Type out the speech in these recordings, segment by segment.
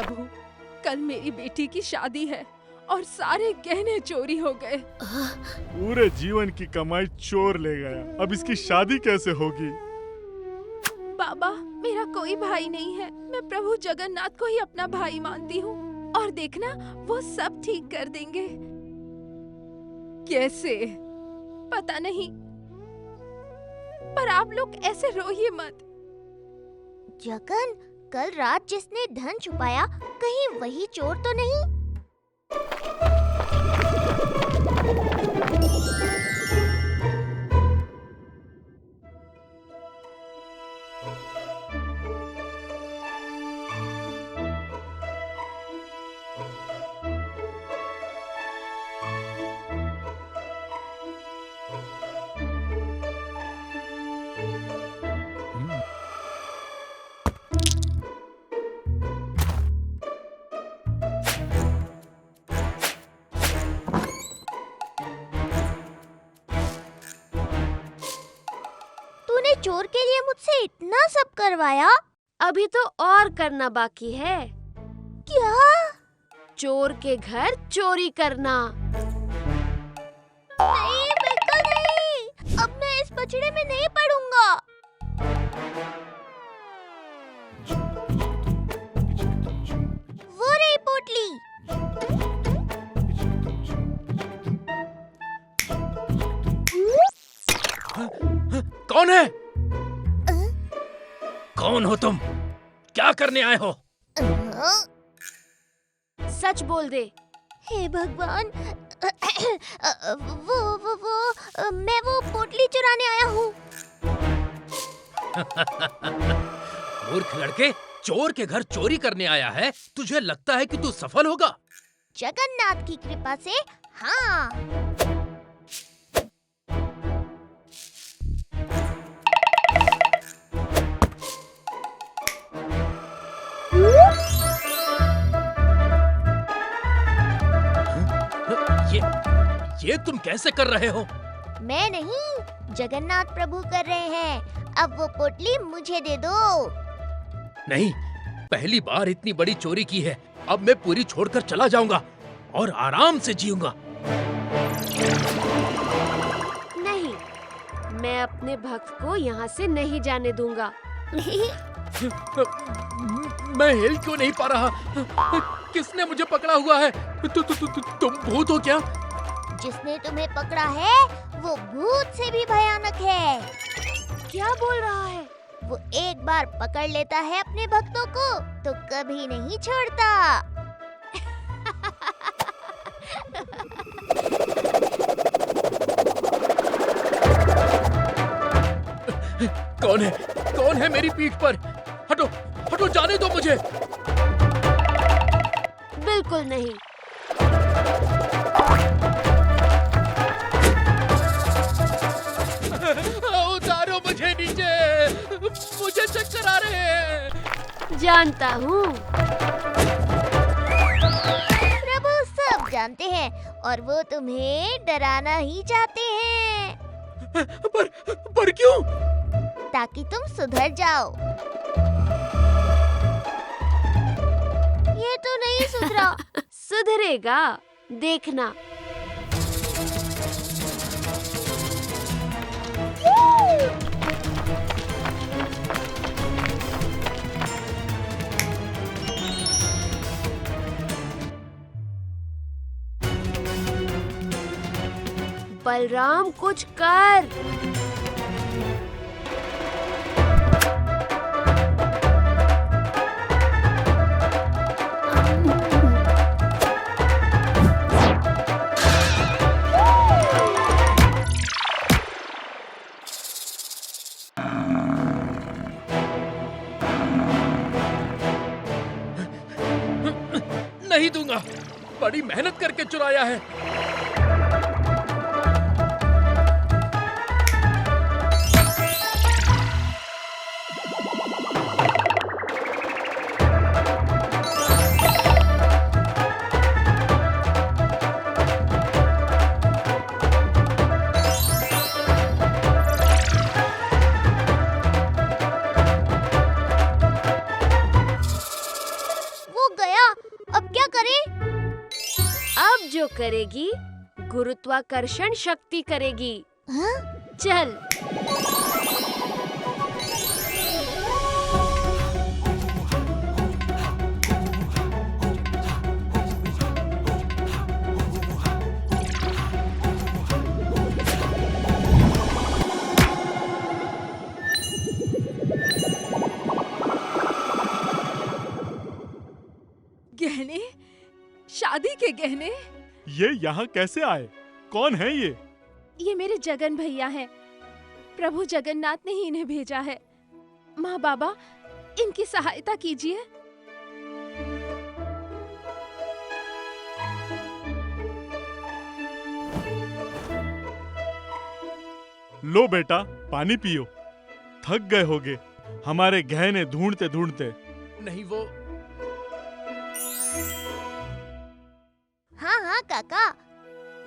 प्रभु, कल मेरी बेटी की शादी है और सारे गहने चोरी हो गए। पूरे जीवन की कमाई चोर ले गया, अब इसकी शादी कैसे होगी? बाबा, मेरा कोई भाई नहीं है। मैं प्रभु जगन्नाथ को ही अपना भाई मानती हूँ और देखना वो सब ठीक कर देंगे। कैसे पता नहीं, पर आप लोग ऐसे रोइए मत। जगन, कल रात जिसने धन छुपाया, कहीं वही चोर तो नहीं? तूने चोर के लिए मुझसे इतना सब करवाया? अभी तो और करना बाकी है। क्या? चोर के घर चोरी करना। नहीं, बिल्कुल नहीं। अब मैं इस पचड़े में नहीं पड़ूंगा। वो रही पोटली। कौन है? कौन हो तुम? क्या करने आए हो? सच बोल दे। हे भगवान, मैं वो पोटली चुराने आया हूँ। मूर्ख लड़के, चोर के घर चोरी करने आया है। तुझे लगता है कि तू सफल होगा? जगन्नाथ की कृपा से हाँ। ये तुम कैसे कर रहे हो? मैं नहीं, जगन्नाथ प्रभु कर रहे हैं। अब वो पोटली मुझे दे दो। नहीं, पहली बार इतनी बड़ी चोरी की है। अब मैं पूरी छोड़कर चला जाऊंगा और आराम से जीऊंगा। नहीं, मैं अपने भक्त को यहाँ से नहीं जाने दूंगा। मैं हिल क्यों नहीं पा रहा? किसने मुझे पकड़ा हुआ है? तुम भूत हो क्या? जिसने तुम्हें पकड़ा है वो भूत से भी भयानक है। क्या बोल रहा है? वो एक बार पकड़ लेता है अपने भक्तों को तो कभी नहीं छोड़ता। कौन है? कौन है मेरी पीठ पर? हटो, हटो, जाने दो मुझे। बिल्कुल नहीं। उतारो मुझे नीचे, मुझे चक्कर आ रहे हैं। जानता हूँ। प्रभु सब जानते हैं और वो तुम्हें डराना ही चाहते हैं। पर क्यों? ताकि तुम सुधर जाओ। ये तो नहीं सुधरा। सुधरेगा, देखना। बलराम, कुछ कर। नहीं दूंगा। बड़ी मेहनत करके चुराया है। वो गया करेगी, गुरुत्वाकर्षण शक्ति करेगी। हाँ? चल। गहने, शादी के गहने। ये यहाँ कैसे आए? कौन है ये? ये मेरे जगन भैया हैं। प्रभु जगन्नाथ ने ही इन्हें भेजा है। माँ बाबा, इनकी सहायता कीजिए। लो बेटा, पानी पियो। थक गए होगे हमारे गहने ढूंढते ढूंढते। नहीं वो हाँ हाँ काका,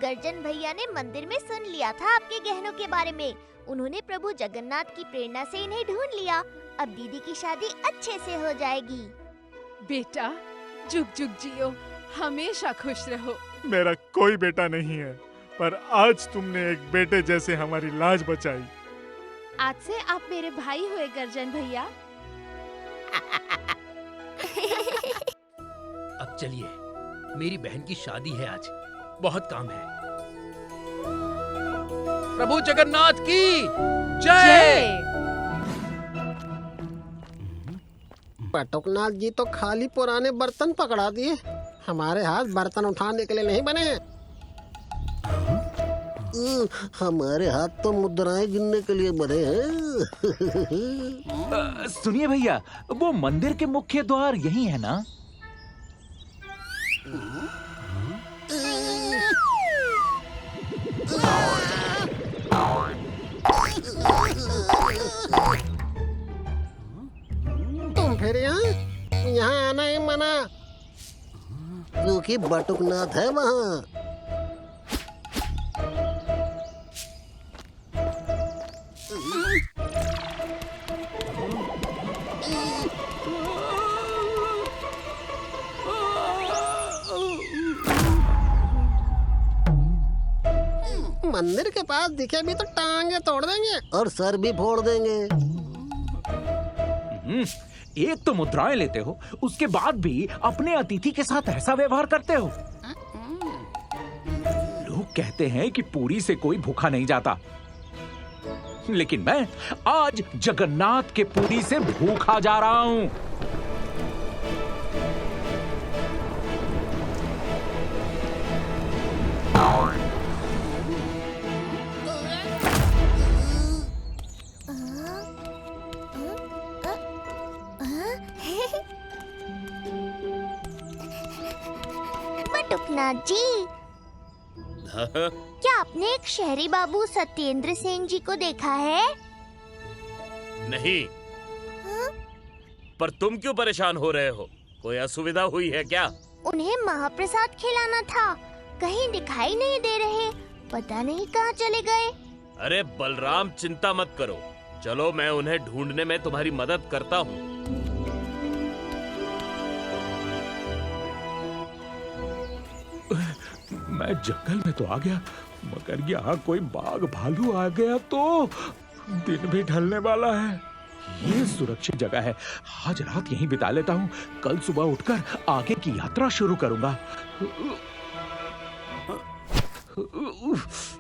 गर्जन भैया ने मंदिर में सुन लिया था आपके गहनों के बारे में। उन्होंने प्रभु जगन्नाथ की प्रेरणा से इन्हें ढूंढ लिया। अब दीदी की शादी अच्छे से हो जाएगी। बेटा, जुग जुग जियो, हमेशा खुश रहो। मेरा कोई बेटा नहीं है, पर आज तुमने एक बेटे जैसे हमारी लाज बचाई। आज से आप मेरे भाई हुए गर्जन भैया। अब चलिए, मेरी बहन की शादी है आज, बहुत काम है। प्रभु जगन्नाथ की जय। बटुकनाथ जी तो खाली पुराने बर्तन पकड़ा दिए, हमारे हाथ बर्तन उठाने के लिए नहीं बने हैं। हमारे हाथ तो मुद्राएं गिनने के लिए बने हैं। सुनिए भैया, वो मंदिर के मुख्य द्वार यही है ना? तुम फिर यहाँ आना ही मना, क्योंकि बटुकनाथ है वहाँ। मंदिर के पास दिखे भी तो टांगे तोड़ देंगे और सर भी फोड़ देंगे। एक तो मुद्राएं लेते हो, उसके बाद भी अपने अतिथि के साथ ऐसा व्यवहार करते हो। लोग कहते हैं कि पूरी से कोई भूखा नहीं जाता, लेकिन मैं आज जगन्नाथ के पूरी से भूखा जा रहा हूं। बटुकनाथ जी, क्या आपने एक शहरी बाबू सत्येंद्र सेन जी को देखा है? नहीं। पर तुम क्यों परेशान हो रहे हो? कोई असुविधा हुई है क्या? उन्हें महाप्रसाद खिलाना था, कहीं दिखाई नहीं दे रहे, पता नहीं कहाँ चले गए। अरे बलराम, चिंता मत करो, चलो मैं उन्हें ढूंढने में तुम्हारी मदद करता हूँ। मैं जंगल में तो आ गया, मगर यहाँ कोई बाघ भालू आ गया तो दिन भी ढलने वाला है। ये सुरक्षित जगह है, आज रात यहीं बिता लेता हूँ, कल सुबह उठकर आगे की यात्रा शुरू करूंगा।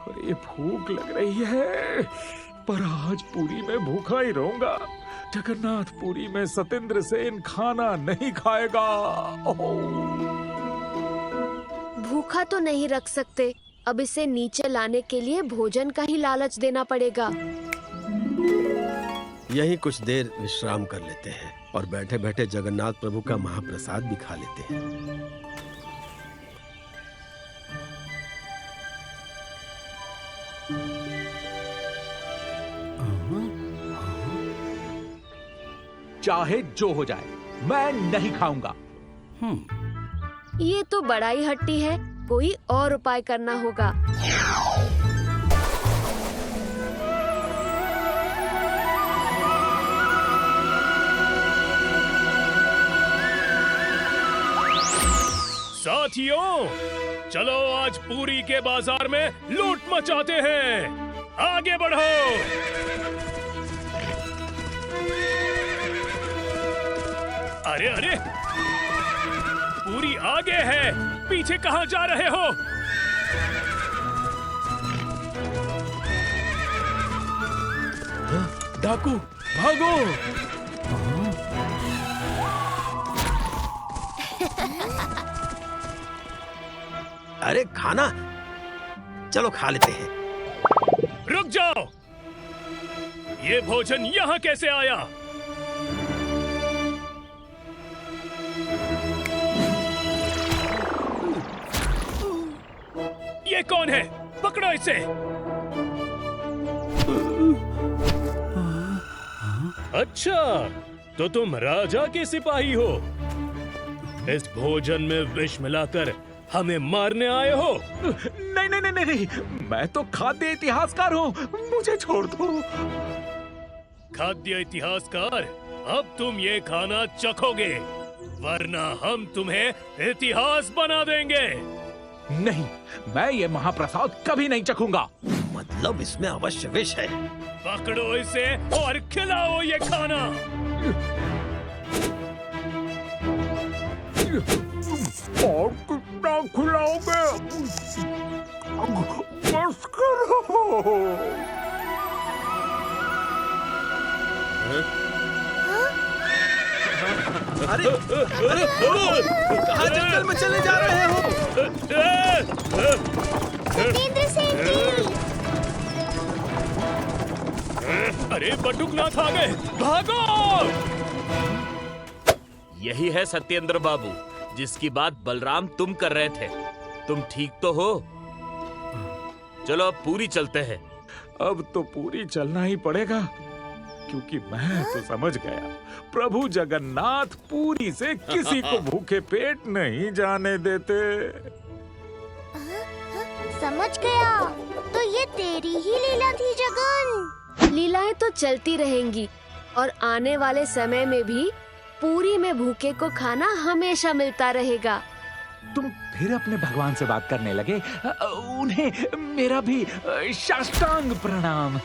अरे भूख लग रही है, पर आज पूरी में भूखा ही रहूंगा। जगन्नाथ पुरी में सत्येंद्र सेन खाना नहीं खाएगा। भूखा तो नहीं रख सकते, अब इसे नीचे लाने के लिए भोजन का ही लालच देना पड़ेगा। यहीं कुछ देर विश्राम कर लेते हैं और बैठे बैठे जगन्नाथ प्रभु का महाप्रसाद भी खा लेते हैं। चाहे जो हो जाए, मैं नहीं खाऊंगा। ये तो बड़ा ही हट्टी है, कोई और उपाय करना होगा। साथियों, चलो आज पुरी के बाजार में लूट मचाते हैं। आगे बढ़ो। अरे अरे, पुरी आगे है, पीछे कहाँ जा रहे हो? डाकू भागो। अरे खाना, चलो खा लेते हैं। रुक जाओ, ये भोजन यहाँ कैसे आया? ये कौन है? पकड़ो इसे। अच्छा, तो तुम राजा के सिपाही हो। इस भोजन में विष मिलाकर हमें मारने आए हो? नहीं नहीं नहीं नहीं, मैं तो खाद्य इतिहासकार हूँ, मुझे छोड़ दो। खाद्य इतिहासकार, अब तुम ये खाना चखोगे, वरना हम तुम्हें इतिहास बना देंगे। नहीं, मैं ये महाप्रसाद कभी नहीं चखूंगा। मतलब इसमें अवश्य विष है। पकड़ो इसे और खिलाओ ये खाना। और कितना खिलाओगे? बस करो। अरे अरे, कहाँ जंगल में चले जा रहे हो? सत्येंद्र सिंह जी! अरे बटुकनाथ आ गए, भागो! यही है सत्येंद्र बाबू, जिसकी बात बलराम तुम कर रहे थे। तुम ठीक तो हो? चलो अब पूरी चलते हैं। अब तो पूरी चलना ही पड़ेगा, क्योंकि मैं तो समझ गया, प्रभु जगन्नाथ पूरी से किसी को भूखे पेट नहीं जाने देते। समझ गया, तो ये तेरी ही लीला थी जगन। लीलाएं तो चलती रहेंगी और आने वाले समय में भी पूरी में भूखे को खाना हमेशा मिलता रहेगा। तुम फिर अपने भगवान से बात करने लगे। उन्हें मेरा भी साष्टांग प्रणाम।